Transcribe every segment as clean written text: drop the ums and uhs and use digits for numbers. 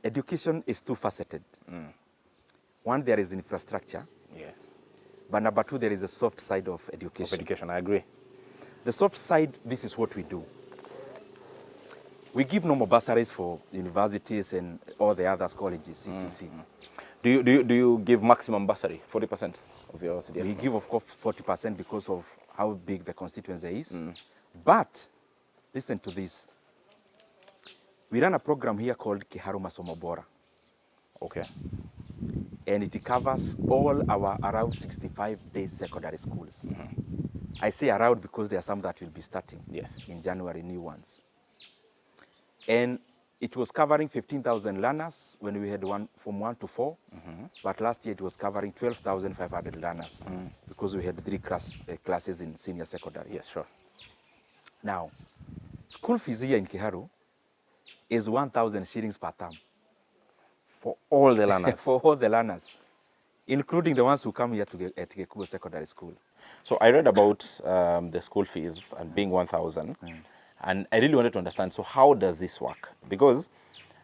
education is two-faceted. One, there is infrastructure. Yes. But number two, there is a soft side of education. Of education, I agree. The soft side, this is what we do. We give normal bursaries for universities and all the other colleges, etc. Do you give maximum bursary, 40% of your CDF? We give, of course, 40% because of how big the constituency is. But listen to this. We run a program here called Kiharu Masomobora. Okay. And it covers all our around 65 base secondary schools. I say around because there are some that will be starting in January, new ones. And it was covering 15,000 learners when we had one from 1 to 4. But last year it was covering 12,500 learners because we had 3 classes in senior secondary. Yes, sure. Now, school fees here in Kiharu is 1,000 shillings per term. For all the learners? For all the learners, including the ones who come here at Gekubo Secondary School. So I read about the school fees and being 1,000. And I really wanted to understand, so how does this work? Because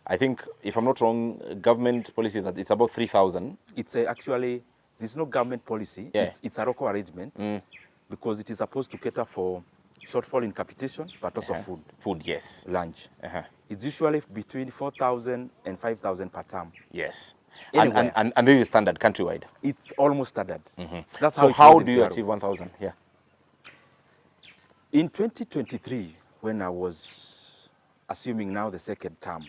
I think, if I'm not wrong, government policy is that it's about 3,000. It's actually, there's no government policy. Yeah. It's a local arrangement because it is supposed to cater for shortfall in capitation, but also food. Food, yes. Lunch. It's usually between 4,000 and 5,000 per term. Yes. Anyway, and this is standard countrywide? It's almost standard. That's so how do you achieve 1,000? Yeah. In 2023, when I was assuming now the second term,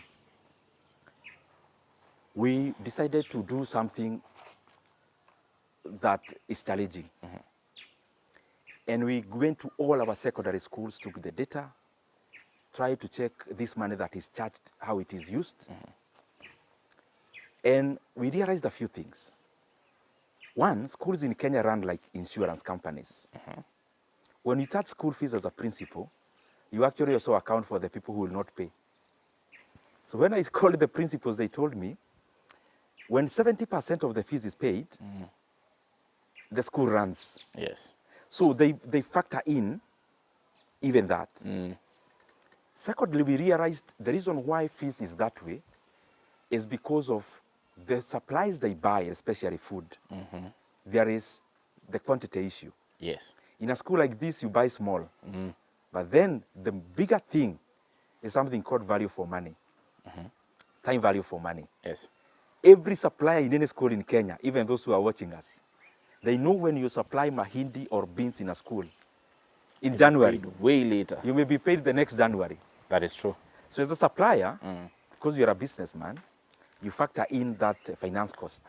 we decided to do something that is challenging. And we went to all our secondary schools, took the data, tried to check this money that is charged, how it is used. And we realized a few things. One, schools in Kenya run like insurance companies. When you charge school fees as a principal, you actually also account for the people who will not pay. So when I called the principals, they told me, when 70% of the fees is paid, the school runs. Yes. So they factor in even that. Secondly, we realized the reason why fees is that way is because of the supplies they buy, especially food. There is the quantity issue. Yes. In a school like this, you buy small. But then the bigger thing is something called value for money. Time value for money. Yes. Every supplier in any school in Kenya, even those who are watching us, they know when you supply mahindi or beans in a school, in January, way later, you may be paid the next January. That is true. So as a supplier, because you're a businessman, you factor in that finance cost.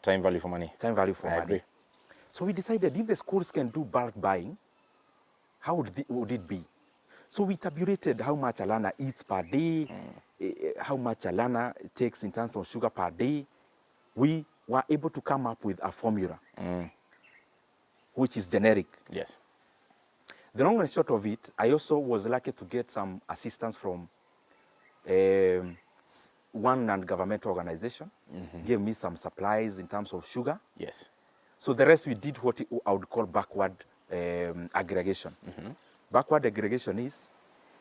Time value for money. Time value for I money. agree. So we decided if the schools can do bulk buying, how would it be? So we tabulated how much a learner eats per day, how much a learner takes in terms of sugar per day. We were able to come up with a formula, which is generic. Yes. The long and short of it, I also was lucky to get some assistance from one non-governmental organization, gave me some supplies in terms of sugar. Yes. So the rest we did what I would call backward aggregation. Backward aggregation is,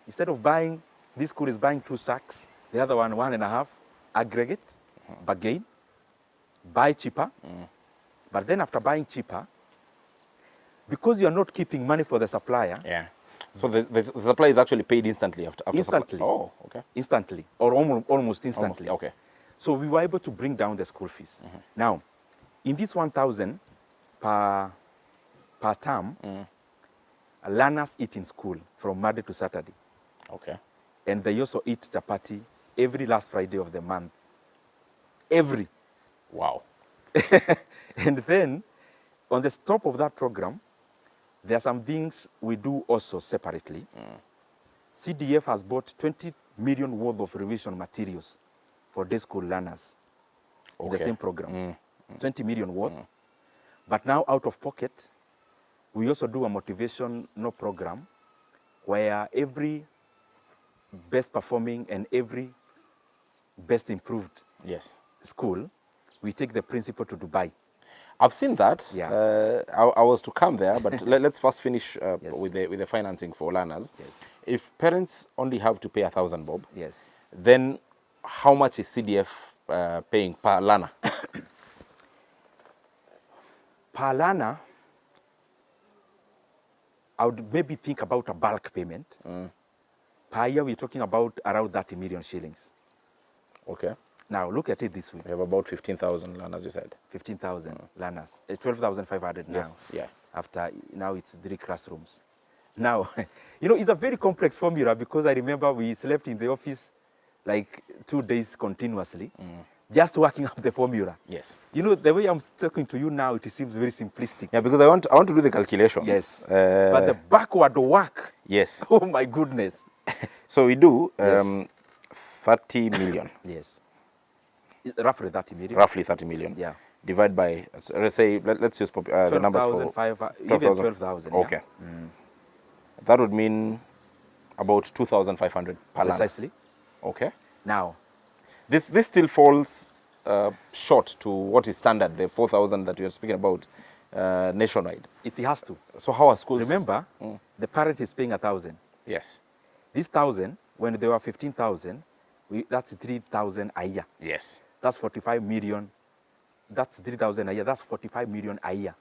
instead of buying, this school is buying 2 sacks, the other one 1.5, aggregate, bargain, buy cheaper. But then after buying cheaper, because you are not keeping money for the supplier. Yeah. So the supply is actually paid instantly after instantly. Oh, okay. Instantly, or almost instantly. Almost, okay. So we were able to bring down the school fees. Now, in this 1,000 per term, learners eat in school from Monday to Saturday. Okay. And they also eat chapati every last Friday of the month. Every. Wow. And then, on the top of that program, there are some things we do also separately. CDF has bought 20 million worth of revision materials for day school learners in the same program. 20 million worth. But now out of pocket, we also do a motivational program where every best performing and every best improved school, we take the principal to Dubai. I've seen that. Yeah. I was to come there, but let's first finish with the financing for learners. Yes. If parents only have to pay 1,000 bob, yes, then how much is CDF paying per learner? Per learner, I would maybe think about a bulk payment. Per year, we're talking about around 30 million shillings. Okay. Now, look at it this way. We have about 15,000 learners, you said. 15,000 learners. 12,500 now. Yes, yeah. After, now it's 3 classrooms. Now, you know, it's a very complex formula because I remember we slept in the office like 2 days continuously, just working out the formula. Yes. You know, the way I'm talking to you now, it seems very simplistic. Yeah, because I want to do the calculations. Yes. But the backward work. Yes. Oh my goodness. So we do Yes. 30 million. Yes. Roughly 30 million. Roughly 30 million. Yeah. Divide by, let's say, let's use the numbers for 12,500, even 12,000. Yeah. Okay. That would mean about 2,500 per learner. Precisely. Okay. Now, This still falls short to what is standard, the 4,000 that you are speaking about nationwide. it has to. So how are schools? Remember, the parent is paying 1,000. Yes. This 1,000, when they were 15,000, that's 3,000 a year. Yes. That's 45 million. That's 3,000 a year. That's 45 million a year.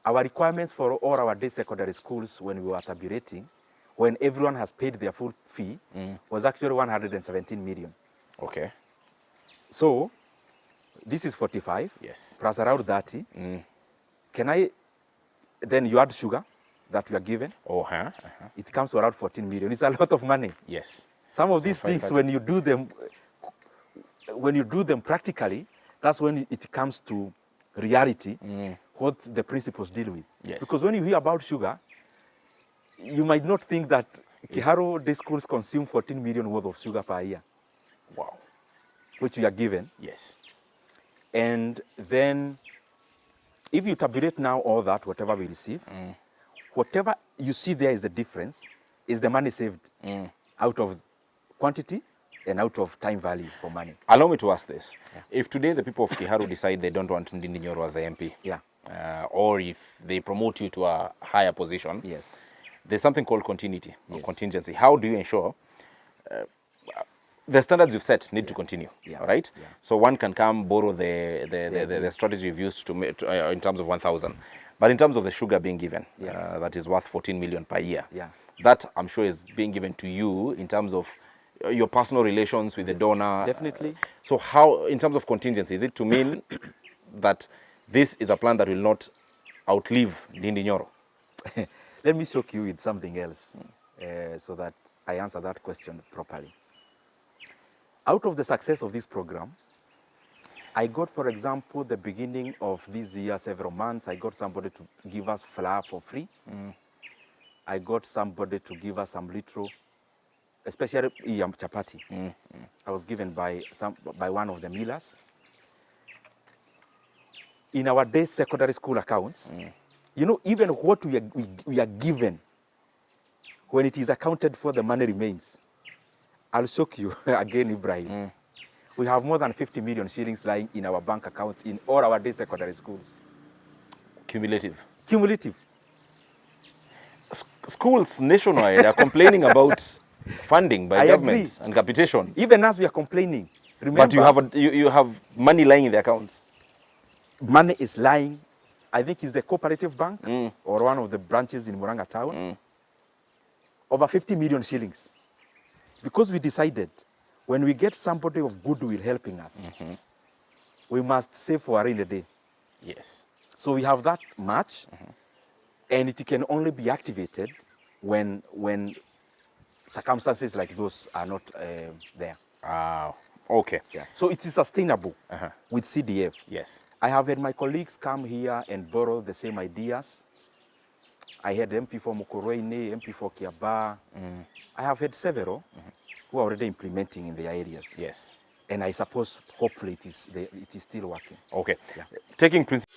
Our requirements for all our day secondary schools when we were tabulating, when everyone has paid their full fee, was actually 117 million. Okay. So, this is 45. Yes. Plus around 30. Then you add sugar that we are given. Oh, It comes to around 14 million. It's a lot of money. Yes. Some of these things, when you do them practically, that's when it comes to reality, what the principles deal with. Yes. Because when you hear about sugar, you might not think that Kiharu day schools consume 14 million worth of sugar per year. Wow. Which we are given. Yes. And then, if you tabulate now all that, whatever we receive, whatever you see there is the difference, is the money saved out of quantity and out of time value for money. Allow me to ask this. Yeah. If today the people of Kiharu decide they don't want Ndindi Nyoro as a MP, or if they promote you to a higher position, yes, there's something called continuity or contingency. How do you ensure the standards you've set need to continue, right? Yeah. So one can come borrow the strategy you've used to in terms of 1,000. But in terms of the sugar being given, that is worth 14 million per year. Yeah. That, I'm sure, is being given to you in terms of your personal relations with the donor. Definitely. So how, in terms of contingency, is it to mean that this is a plan that will not outlive Ndindi Nyoro? Let me shock you with something else so that I answer that question properly. Out of the success of this program, I got, for example, the beginning of this year, several months, I got somebody to give us flour for free. I got somebody to give us some little, especially chapati. I was given by one of the millers. In our day secondary school accounts, you know, even what we are given, when it is accounted for, the money remains. I'll shock you again, Ibrahim. We have more than 50 million shillings lying in our bank accounts in all our day secondary schools. Cumulative. Cumulative. Schools nationwide are complaining about funding by government and capitation. Even as we are complaining. Remember, but you have money lying in the accounts. Money is lying. I think it's the cooperative bank or one of the branches in Muranga town. Over 50 million shillings. Because we decided, when we get somebody of goodwill helping us, we must save for a rainy day. Yes. So we have that much, and it can only be activated when circumstances like those are not there. Okay. Yeah. So it is sustainable with CDF. Yes. I have had my colleagues come here and borrow the same ideas. I had MP for Mukorweine, MP for Kiaba. I have had several who are already implementing in their areas. Yes. And I suppose, hopefully, it is still working. Okay. Yeah. Taking principle.